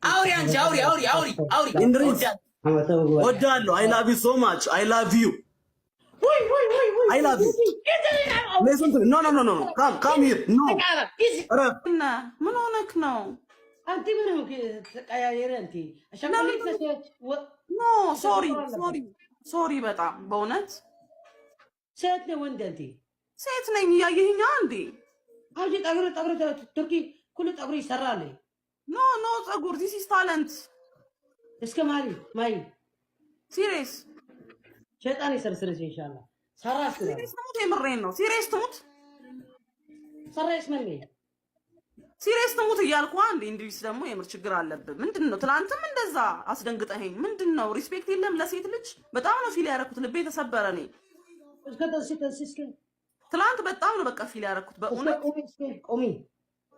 አውሪ አንቺ አውሪ እንድሪስ ወዳለሁ። I love you so much. I love you. I love you. Listen to me. No. Come here. No. ምን ሆነክ ነው? አንተ ምን ሆነክ? ተቀያየረ አንተ አሸማለክ ኖ ሶሪ በጣም በእውነት ሴት ነው ወንድ አንተ? ሴት ነኝ እያየኸኝ አንዴ አጂ ጠግረ ቱርኪ ኩሉ ጠግሩ ይሰራል። ኖ ጸጉር this is talent እስከ ማይ ሲሪየስ ሸይጣን ይሰርስርሽ ኢንሻአላህ ሰራስ ሲሪየስ ነው የምሬን ነው ሲሪየስ ትሙት ሰራስ ምን ሲሪየስ ትሙት እያልኩ አንዴ እንድሪስ ደግሞ የምር ችግር አለብህ ምንድነው ትላንትም እንደዛ አስደንግጠኸኝ ምንድነው ሪስፔክት የለም ለሴት ልጅ በጣም ነው ፊል ያረኩት ልቤ ተሰበረ ነኝ እስከ ተስከ ትላንት በጣም ነው በቃ ፊል ያረኩት በእውነት ቆሚ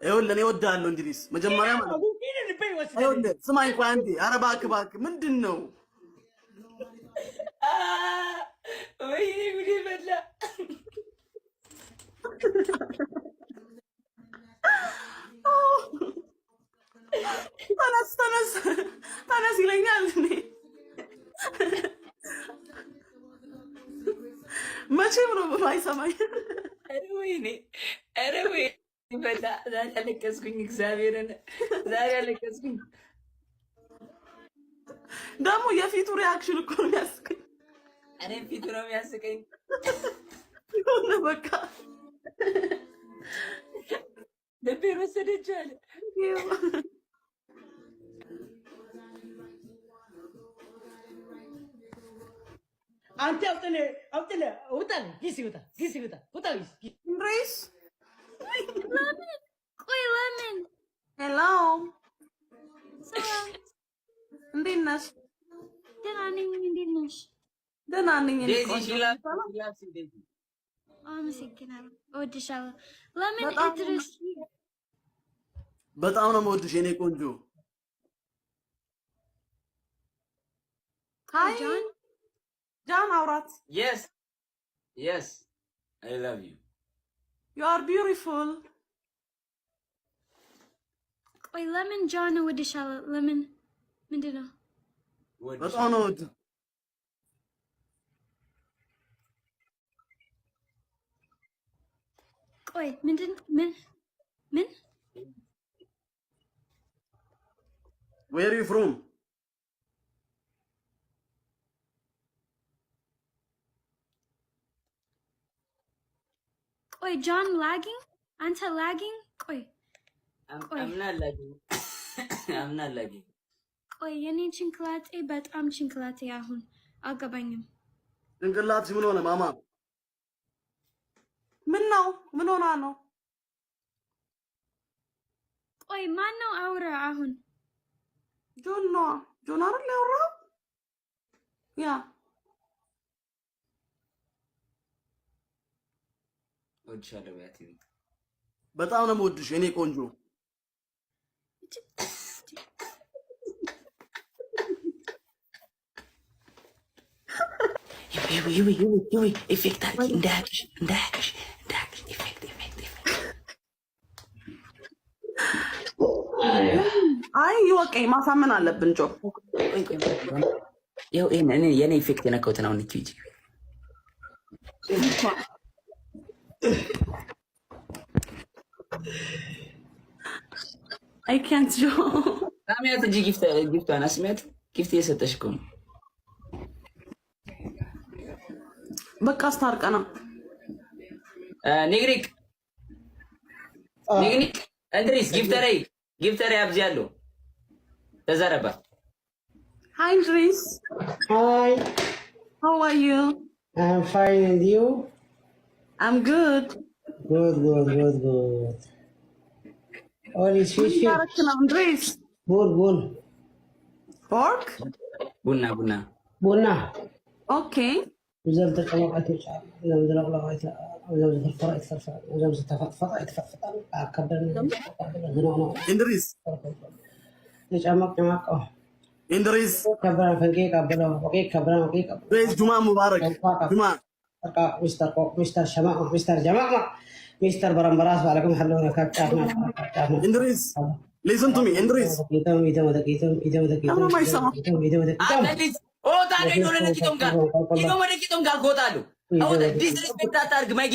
ይኸውልህ እኔ እወድሃለሁ እንድሪስ መጀመሪያ ማለት ይኸውልህ ስማኝ ቆይ አንዴ ኧረ እባክህ ምንድነው ወይ ጉዴ በላ ተነስ ይለኛል እኔ መቼም ነው የማይሰማኝ ኧረ ወይ በላ ዛሬ አለቀስኩኝ እግዚአብሔርን ዛሬ አለቀስኩኝ ደግሞ የፊቱ ሪያክሽን እኮ ነው የሚያስቀኝ እኔም ፊቱ ነው የሚያስቀኝ የሆነ በቃ ልቤን ወሰደች አለ አንተ አውጥለ ውጣል ጊዜ ውጣ እንድሪስ ቆይ ለምን ሄሎ እንዴት ነሽ ደህና ነኝ እንዴት ነሽ ደህና ነኝ አመሰግናለሁ እወድሻለሁ ለምን እትርስ በጣም ነው የምወድሽ የኔ ቆንጆ ሃይ ጃን አውራት yes I love you you are beautiful ቆይ ለምን ጃን እወድሻለሁ ለምን ምንድነው በጣም ነው ወድ ቆይ ምን where are you from ቆይ ጃን lagging አንተ lagging ቆይ I'm not lagging ቆይ የኔ ጭንቅላቴ በጣም ጭንቅላቴ አሁን አልገባኝም ጭንቅላትሽ ምን ሆነ ማማ ምን ሆና ነው ቆይ ማን ነው አውራ አሁን ጆን አይደል ያወራው ያ እወድሻለሁ ያቲ በጣም ነው የምወድሽ የኔ ቆንጆ ይወይ ኢፌክት አድርጊ እንዳያቅሽ ኢፌክት አይ ይወቀኝ ማሳመን አለብን ጆ ያው የኔ ኢፌክት የነካሁት ነው እንጂ I can't ጆ ሳሚያት እጂ ጊፍቷን አስሚያት ጊፍት እየሰጠሽ እኮ ነው በቃ አስታርቀና ኒግሪክ እንድሪስ ጊፍተሬ አብዚያለሁ ተዘረባ Hi Idris. Hi. How are you? I'm fine, and you? I'm good. Good. All is fish. Idris. Bull. Pork? Bunna. Okay. وزمت القمر أتوجع وزمت الأغلاق وزمت الفرع تفرفع وزمت الفرع يتفرفع كبرنا إندريس جمعك إندريس كبرنا فنكي كبرنا وكي كبرنا رئيس جمعة مبارك جمعة مستر شماء مستر جماعة مستر برمبراس وعليكم حلونا كابتن إندريس Listen to me, Andres. ዲስሪስፔክት አታርግ። ማይ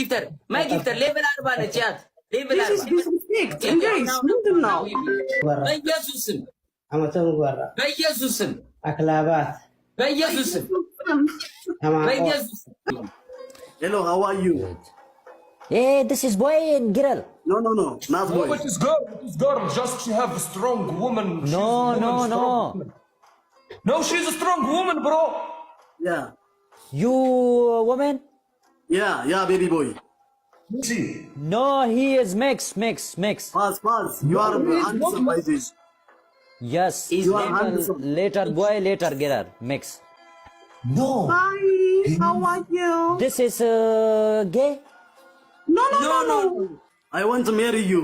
ጊፍተር ሌቭል 40 ነች ያት ሌቭል This is disrespect. Guys, ምንድን ነው? በኢየሱስም አክላባት በኢየሱስም Hello, how are you? Hey, this is boy and girl. No, not boy. It is girl. Just she have a strong woman. No. No, she's a strong woman, bro. Yeah, You woman? yeah, baby boy. See, No, he is mix. Pass. You are handsome by this. Yes. You are handsome. Later boy, later girl. Mix. no. Hi, how are you? This is gay. No. I want to marry you.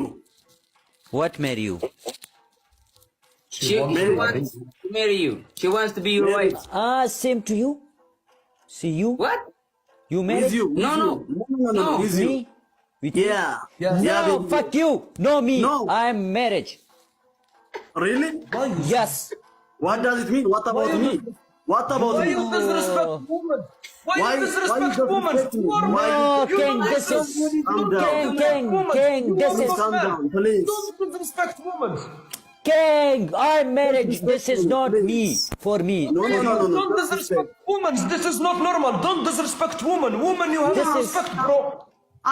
What marry you? she wants to marry you. She wants to be your wife. Same to you. See you. What? You married? With you. No. With Me? you. With Yeah. Yeah. Yeah, No, baby. fuck you. No, me. No. I'm marriage. Really? Yes. What does it mean? What about me? What about Why me? you disrespect woman? Why Why- you disrespect why you woman? disrespect me? You are Why- man. No, You King, don't this respect is- women. Calm You down. don't King, woman. King, You this don't is- Calm man. down, please. Don't disrespect woman. King, I'm marriage. This is not me. For me. No. Don't disrespect women. This is not normal. Don't disrespect woman. Woman, you have This to is- respect, bro.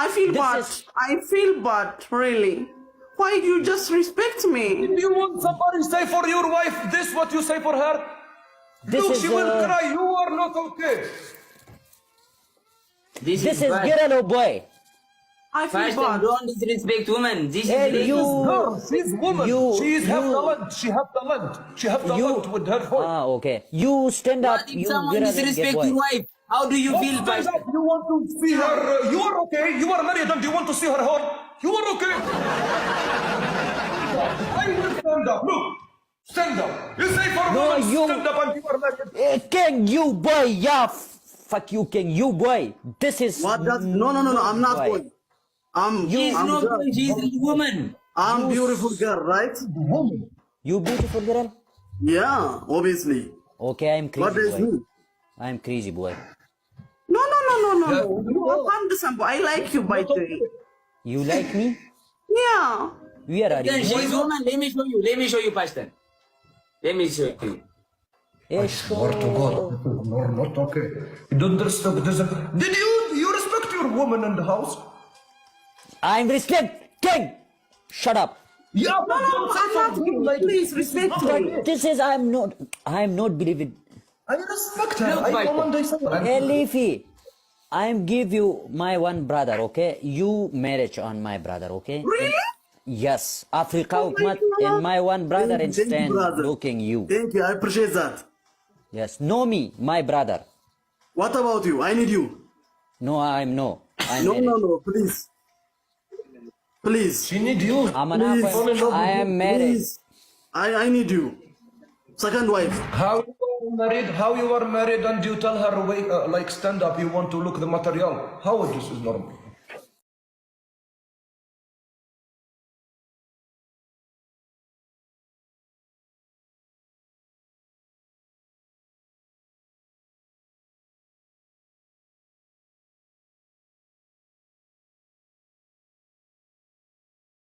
I feel This bad. is- I feel bad, really. Why do you just respect me? If you want somebody say for your wife this, what you say for her? This Look, is, she will cry. You are not okay. This is bad. girl or boy. I feel First, bad. don't disrespect women. This Hey, is you. Girl, she's woman. You- She have you- talent. She have talent. She have You. talent with her voice. Okay. You stand up. What if You someone girl and get disrespect boy. your wife? How do you feel, Stand Pastor? up. You want to see her? You are okay. You are married and you want to see her home. You are okay. I will stand up. Look, stand up. You say for No, woman, you- stand up and you are married. King, you boy. Yeah. Fuck you, King. You boy. This is. What does? No. I'm not boy. She's I'm not girl. good. She's a woman. I'm beautiful girl, right? You beautiful girl. Yeah, obviously. Okay, I'm What crazy does boy. mean? I'm crazy boy. No. You are handsome, boy. I like you, by the way. You like me? Yeah. Where are Then you? she's a woman. Let me show you, Pastor. Let me show you. Swear to God, you are not okay. You don't respect this. Did you respect your woman in the house? I'm respect King. Shut up. Yeah, but don't say I'm not something like Please respect Not me. like This is I'm not believing. I respect her. Look, I Michael. don't understand. Hey Leafy, I'm give you my one brother, okay? You marriage on my brother, okay? Really? Yes. Africa Ukmat and my one brother and Thank you, stand brother. looking you. Thank you. I appreciate that. Yes. Know me, my brother. What about you? I need you. No, I'm no. I'm No, married. please. Please. She need you. I'm an Please. apple. I am married. Please. I need you. Second wife. How you are married? And you tell her wait, like stand up. You want to look the material. How this is normal?